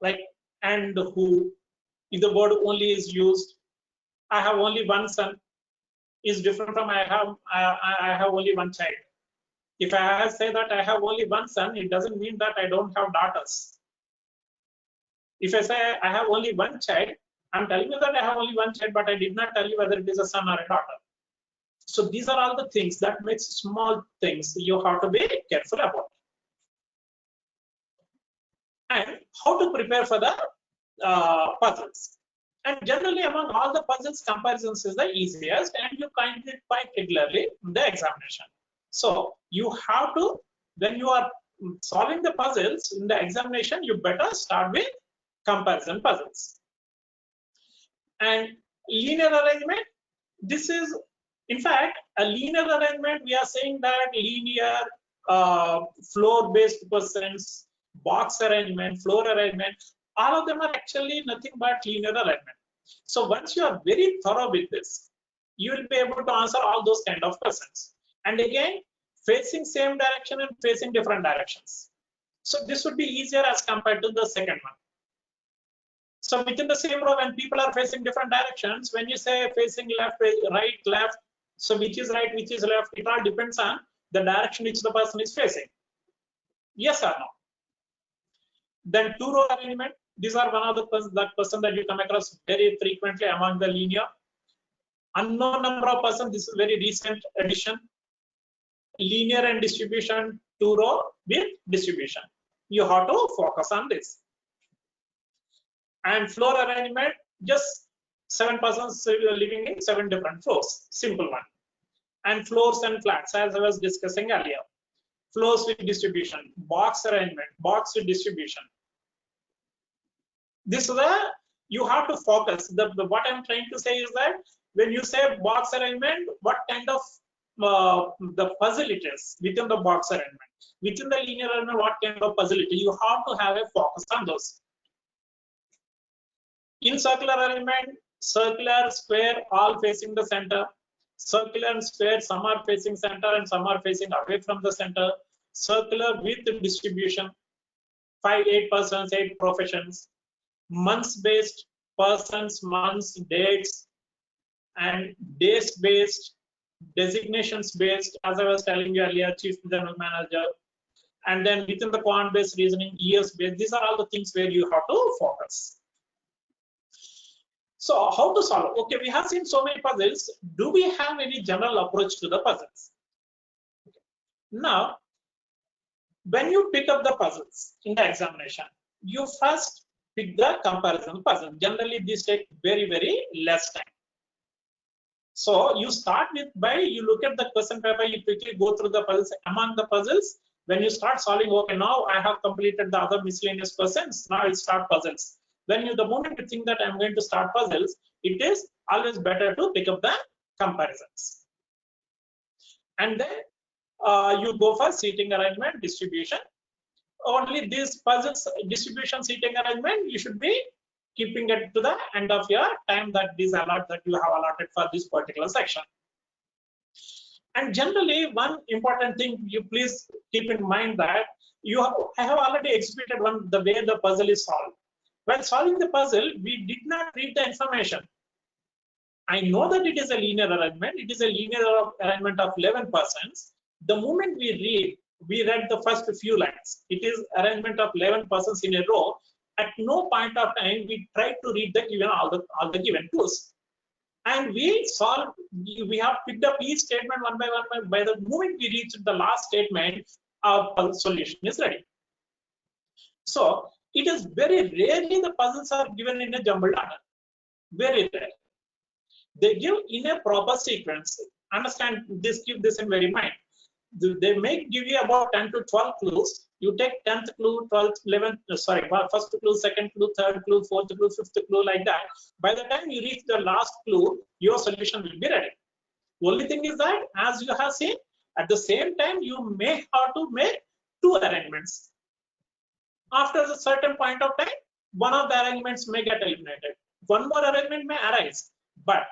A: Like and who, if the word only is used, I have only one son, is different from I have only one child. If I say that I have only one son, it doesn't mean that I don't have daughters. If I say I have only one child, I'm telling you that I have only one child, but I did not tell you whether it is a son or a daughter. So these are all the things that makes small things you have to be careful about. And how to prepare for the puzzles. And generally among all the puzzles, comparisons is the easiest, and you find it quite regularly in the examination. So you have to, when you are solving the puzzles in the examination, you better start with comparison puzzles. And linear arrangement, this is, in fact, a linear arrangement, we are saying that linear floor-based questions, box arrangement, floor arrangement, all of them are actually nothing but linear alignment. So once you are very thorough with this, you will be able to answer all those kind of questions. And again, facing same direction and facing different directions. So this would be easier as compared to the second one. So within the same row, when people are facing different directions, when you say facing left, right, left, so which is right, which is left, it all depends on the direction which the person is facing. Yes or no? Then two row arrangement. These are one of the person that you come across very frequently among the linear. Unknown number of person. This is very recent addition. Linear and distribution, two row with distribution. You have to focus on this. And floor arrangement, just 7 persons living in 7 different floors. Simple one. And floors and flats, as I was discussing earlier. Floors with distribution, box arrangement, box with distribution. This is the, you have to focus. What I'm trying to say is that when you say box arrangement, what kind of the puzzle it is within the box arrangement. Within the linear arrangement, what kind of puzzle it is. You have to have a focus on those. In circular arrangement, circular, square, all facing the center. Circular and square, some are facing center and some are facing away from the center. Circular with distribution, 5, 8 persons, 8 professions. Months based, persons, months, dates, and days based, designations based, as I was telling you earlier, chief general manager. And then within the quant based reasoning, years based, these are all the things where you have to focus. So how to solve? Okay, we have seen so many puzzles. Do we have any general approach to the puzzles? Now, when you pick up the puzzles in the examination, you first pick the comparison puzzle. Generally, these take very, very less time. So you start with by you look at the question paper, you quickly go through the puzzles. Among the puzzles, when you start solving, okay, now I have completed the other miscellaneous questions. Now I start puzzles. When you, the moment you think that I'm going to start puzzles, it is always better to pick up the comparisons. And then you go for seating arrangement, distribution. Only these puzzles, distribution, seating arrangement, you should be keeping it to the end of your time that you have allotted for this particular section. And generally, one important thing you please keep in mind that I have already executed the way the puzzle is solved. While solving the puzzle, we did not read the information. I know that it is a linear arrangement. It is a linear arrangement of 11 persons. The moment we read the first few lines. It is arrangement of 11 persons in a row. At no point of time we try to read the given all the given clues. And we have picked up each statement one by one. By the moment we reach the last statement, our solution is ready. So it is very rarely the puzzles are given in a jumbled order. Very rare. They give in a proper sequence. Understand this, keep this in very mind. They may give you about 10 to 12 clues. You take 10th clue, 12th, 11th, first clue, second clue, third clue, fourth clue, fifth clue, like that. By the time you reach the last clue, your solution will be ready. The only thing is that, as you have seen, at the same time, you may have to make 2 arrangements. After a certain point of time, one of the arrangements may get eliminated. One more arrangement may arise, but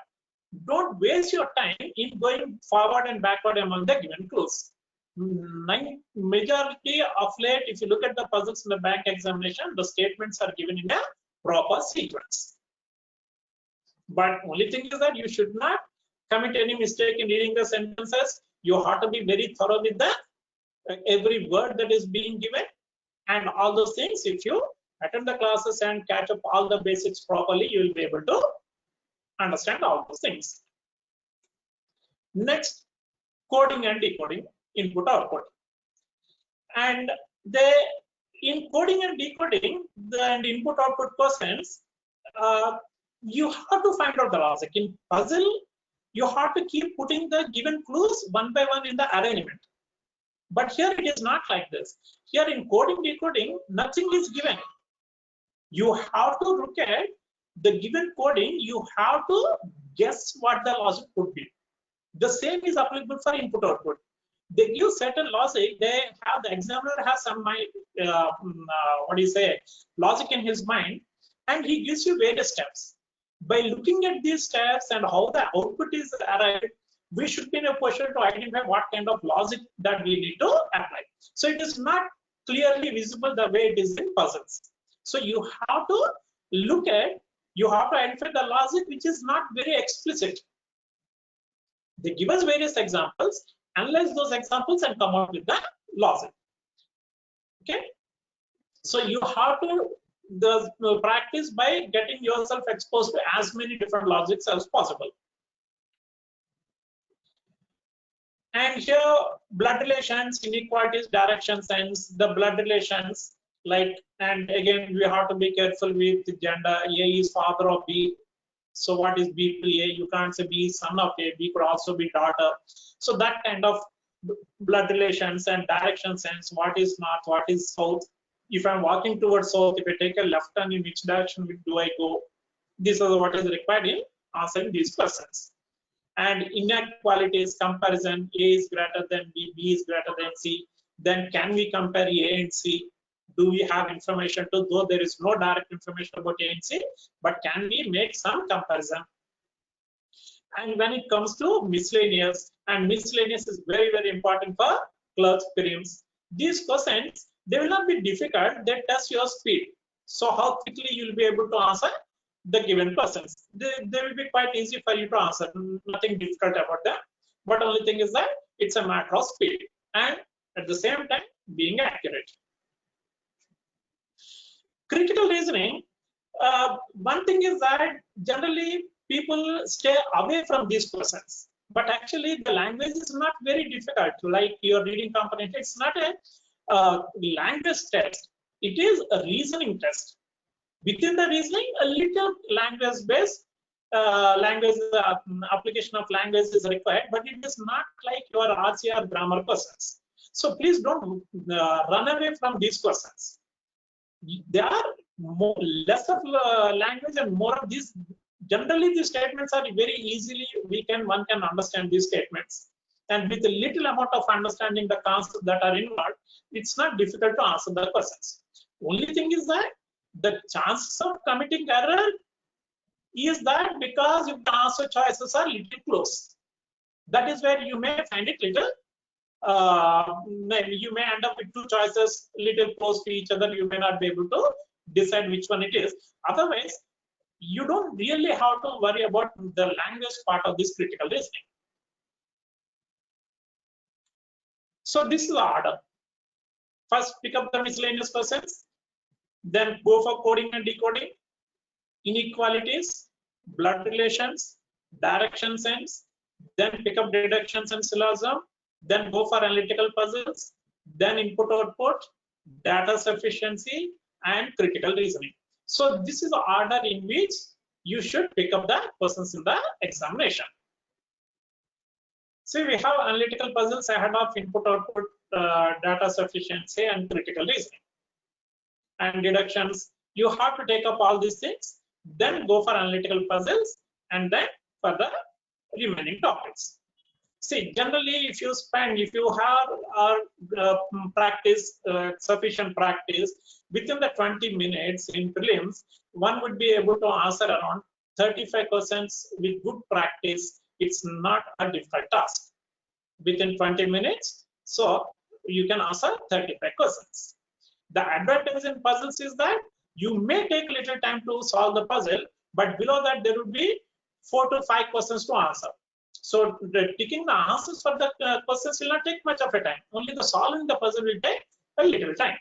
A: don't waste your time in going forward and backward among the given clues. Majority of late, if you look at the puzzles in the bank examination, the statements are given in a proper sequence. But only thing is that you should not commit any mistake in reading the sentences. You have to be very thorough with the every word that is being given and all those things. If you attend the classes and catch up all the basics properly, you will be able to understand all those things. Next, coding and decoding, input output. And in coding and decoding and input output questions, you have to find out the logic. In puzzle, you have to keep putting the given clues one by one in the arrangement. But here it is not like this. Here in coding decoding, nothing is given. You have to look at the given coding, you have to guess what the logic could be. The same is applicable for input output. They give certain logic, the examiner has some what do you say, logic in his mind, and he gives you various steps. By looking at these steps and how the output is arrived, we should be in a position to identify what kind of logic that we need to apply. So it is not clearly visible the way it is in puzzles. So you have to look at, you have to identify the logic which is not very explicit. They give us various examples, analyze those examples and come out with the logic. Okay, so you have to practice by getting yourself exposed to as many different logics as possible. And here, blood relations, inequalities, direction sense, the blood relations, like, and again, we have to be careful with gender. A is father of B. So what is B to A? You can't say B is son of A. B could also be daughter. So that kind of blood relations and direction sense, what is north, what is south. If I'm walking towards south, if I take a left turn, in which direction do I go? This is what is required in answering these questions. And inequalities, comparison, A is greater than B, B is greater than C. Then can we compare A and C? Do we have information to, though there is no direct information about A and C, but can we make some comparison? And when it comes to miscellaneous, and miscellaneous is very, very important for clerks' prelims. These questions, they will not be difficult, they test your speed. So how quickly you will be able to answer the given questions. They will be quite easy for you to answer, nothing difficult about them. But only thing is that it's a matter of speed and at the same time being accurate. Critical reasoning, one thing is that generally people stay away from these questions, but actually the language is not very difficult. Like your reading component, it's not a language test, it is a reasoning test. Within the reasoning, a little language-based application of language is required, but it is not like your RCR grammar questions. So please don't run away from these questions. There are less of language and more of these. Generally, these statements are very easily one can understand these statements, and with a little amount of understanding the concepts that are involved, it's not difficult to answer the questions. Only thing is that the chances of committing error is that because your answer choices are little close. That is where you may find it little. You may end up with two choices little close to each other. You may not be able to decide which one it is. Otherwise, you don't really have to worry about the language part of this critical reasoning. So this is the order. First, pick up the miscellaneous questions. Then go for coding and decoding, inequalities, blood relations, direction sense, then pick up deductions and syllogism, then go for analytical puzzles, then input output, data sufficiency, and critical reasoning. So this is the order in which you should pick up the questions in the examination. So we have analytical puzzles ahead of input output, data sufficiency, and critical reasoning. And deductions, you have to take up all these things, then go for analytical puzzles, and then for the remaining topics. See, generally, if you have practice, sufficient practice, within the 20 minutes in prelims, one would be able to answer around 35 questions with good practice. It's not a difficult task. Within 20 minutes, so you can answer 35 questions. The advantage in puzzles is that you may take little time to solve the puzzle, but below that there will be 4 to 5 questions to answer. So taking the answers for the questions will not take much of a time. Only the solving the puzzle will take a little time.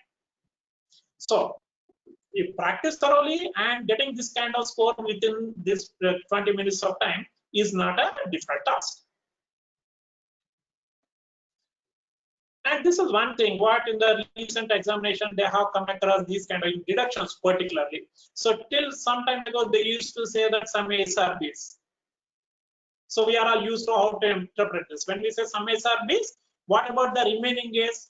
A: So if practice thoroughly and getting this kind of score within this 20 minutes of time is not a difficult task. And this is one thing what in the recent examination they have come across these kind of deductions particularly. So till some time ago they used to say that some A's are B's. So we are all used to how to interpret this. When we say some A's are B's, what about the remaining A's?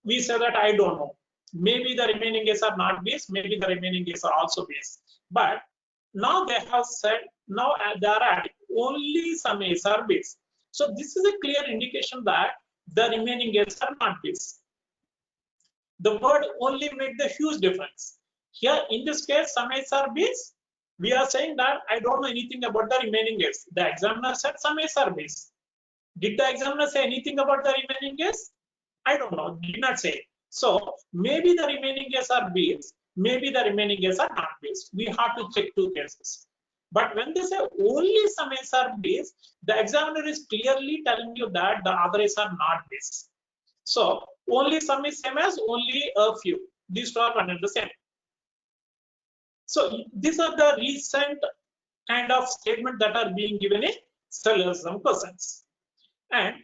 A: We say that I don't know. Maybe the remaining A's are not B's, maybe the remaining A's are also B's. But now they have said, now they are adding only some A's are B's. So this is a clear indication that the remaining A's are not B's. The word only make the huge difference. Here, in this case, some A's are B's. We are saying that I don't know anything about the remaining A's. The examiner said some A's are B's. Did the examiner say anything about the remaining A's? I don't know. Did not say. So maybe the remaining A's are B's. Maybe the remaining A's are not B's. We have to check two cases. But when they say only some A's are B's, the examiner is clearly telling you that the other A's are not B's. So only some is same as only a few. These two are one and the same. So these are the recent kind of statement that are being given in syllogism questions. And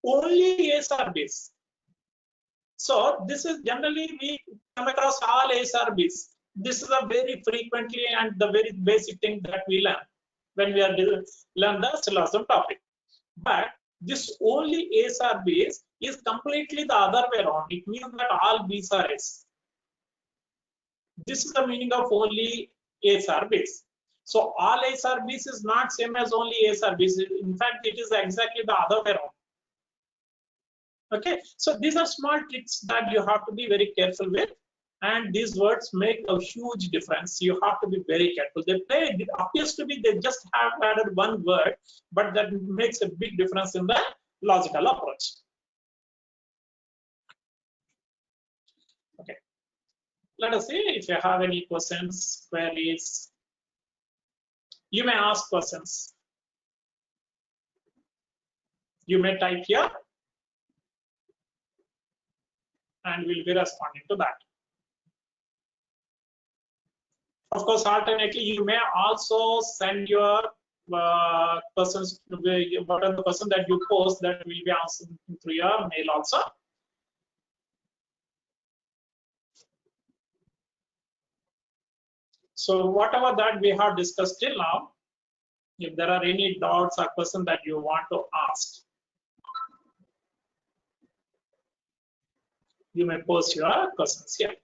A: only A's are B's. So this is generally we come across all A's or B's. This is a very frequently and the very basic thing that we learn when we are learn the syllogism topic. But this only A's or B's is completely the other way around. It means that all B's are A's. This is the meaning of only A's or B's. So all A's or B's is not same as only A's or B's. In fact, it is exactly the other way around. Okay, so these are small tricks that you have to be very careful with, and these words make a huge difference. You have to be very careful. It appears to be they just have added one word, but that makes a big difference in the logical approach. Okay, let us see if you have any questions, queries. You may ask questions. You may type here, and we'll be responding to that. Of course, alternately, you may also send your questions to the person that you post that will be answered through your mail also. So whatever that we have discussed till now, if there are any doubts or questions that you want to ask, you may post your questions here.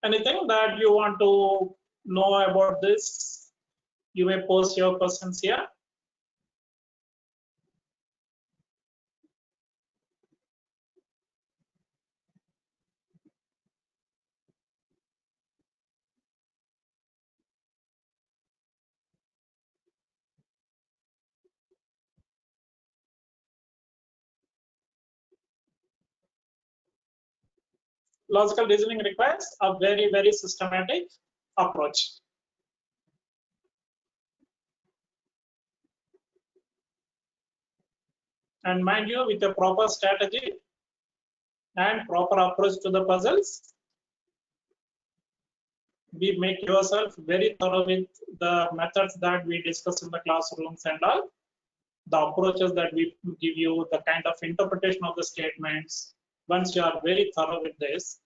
A: Anything that you want to know about this, you may post your questions here. Logical reasoning requires a very, very systematic approach. And mind you, with a proper strategy and proper approach to the puzzles, we make yourself very thorough with the methods that we discuss in the classrooms and all, the approaches that we give you, the kind of interpretation of the statements. Once you are very thorough with this,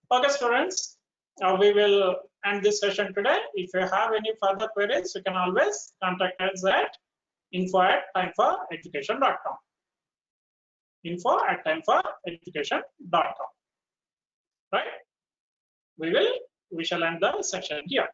A: Okay, students, we will end this session today. If you have any further queries, you can always contact us at info@timeforeducation.com. info@timeforeducation.com. Right? We shall end the session here.